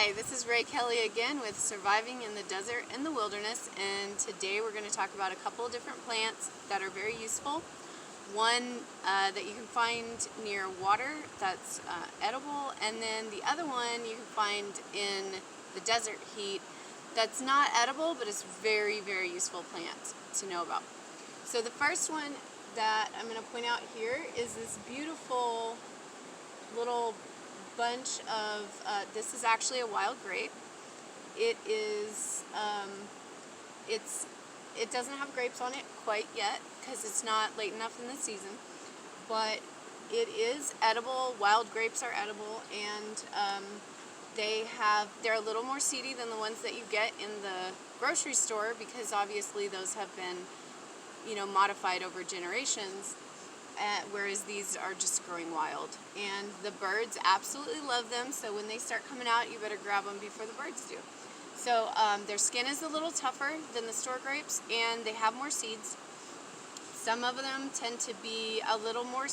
Hi, this is Rhea again with Surviving in the Desert and the Wilderness, and today we're going to talk about a couple of different plants that are very useful. One that you can find near water that's edible, and then the other one you can find in the desert heat that's not edible, but it's very, very useful plant to know about. So the first one that I'm going to point out here is this beautiful little bunch of, this is actually a wild grape. It is, it doesn't have grapes on it quite yet because it's not late enough in the season, but it is edible. Wild grapes are edible, and they're a little more seedy than the ones that you get in the grocery store because obviously those have been, modified over generations. Whereas these are just growing wild, and the birds absolutely love them, so when they start coming out you better grab them before the birds do. So their skin is a little tougher than the store grapes, and they have more seeds. Some of them tend to be a little more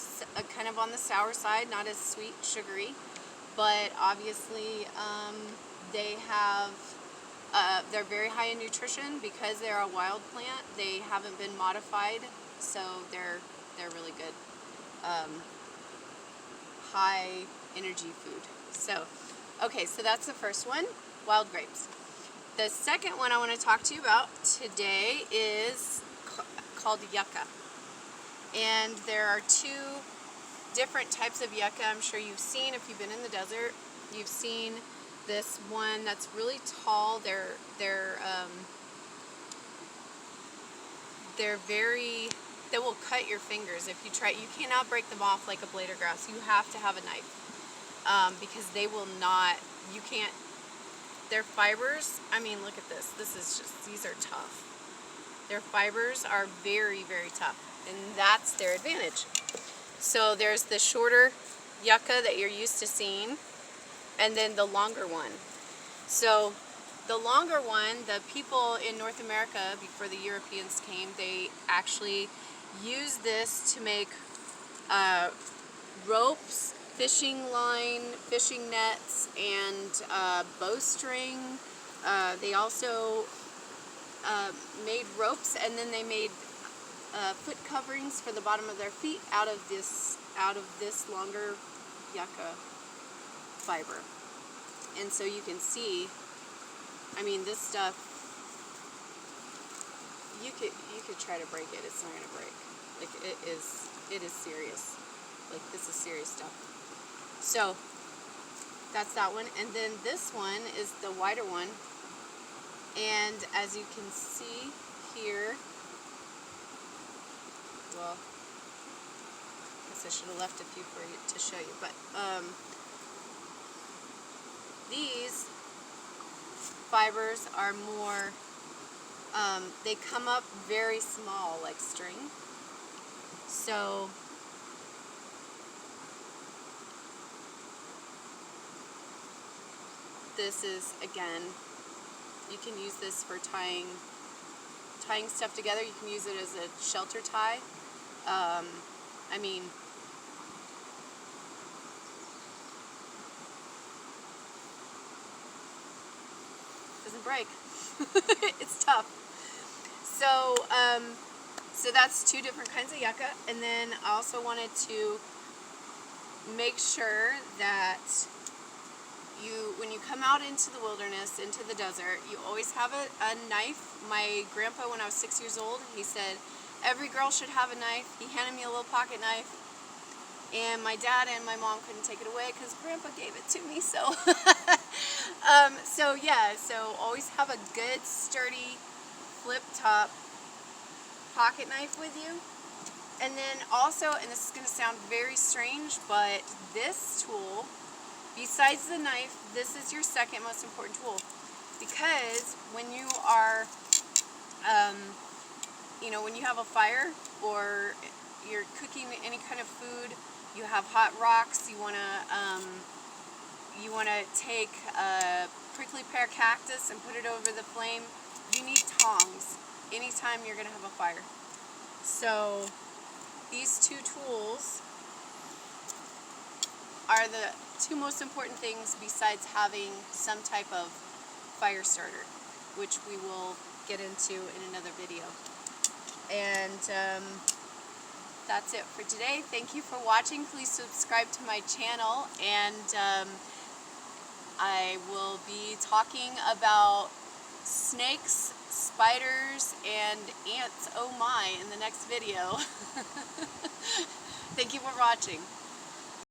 kind of on the sour side, not as sweet, sugary, but obviously they're very high in nutrition because they're a wild plant. They haven't been modified, so they're really good, high energy food. So that's the first one, wild grapes. The second one I want to talk to you about today is called yucca. And there are two different types of yucca. I'm sure you've seen, if you've been in the desert, you've seen this one that's really tall. They will cut your fingers if you try. You cannot break them off like a blade of grass. You have to have a knife because they will not. You can't. Their fibers. I mean, look at this. These are tough. Their fibers are very, very tough, and that's their advantage. So there's the shorter yucca that you're used to seeing, and then the longer one. So the longer one, the people in North America before the Europeans came, they actually used this to make ropes, fishing line, fishing nets, and bowstring. They also made ropes, and then they made foot coverings for the bottom of their feet out of this longer yucca fiber. And so you can see, I mean, this stuff, you could try to break it. It's not going to break. Like, it is serious. Like, this is serious stuff. So that's that one. And then this one is the wider one. And as you can see here, well, I guess I should have left a few for you to show you, but these fibers are more, they come up very small, like string. So this is, again, you can use this for tying stuff together. You can use it as a shelter tie. I mean, doesn't break. It's tough. So that's two different kinds of yucca. And then I also wanted to make sure that when you come out into the wilderness, into the desert, you always have a knife. My grandpa, when I was 6 years old, he said every girl should have a knife. He handed me a little pocket knife, and my dad and my mom couldn't take it away because grandpa gave it to me. So so always have a good sturdy flip top pocket knife with you. And then also, and this is going to sound very strange, but this tool, besides the knife, this is your second most important tool, because when you are, when you have a fire or you're cooking any kind of food, you have hot rocks, you want to take a prickly pear cactus and put it over the flame, you need tongs anytime you're going to have a fire. So these two tools are the two most important things besides having some type of fire starter, which we will get into in another video. And that's it for today. Thank you for watching. Please subscribe to my channel, and I will be talking about snakes, spiders, and ants, oh my, in the next video. Thank you for watching.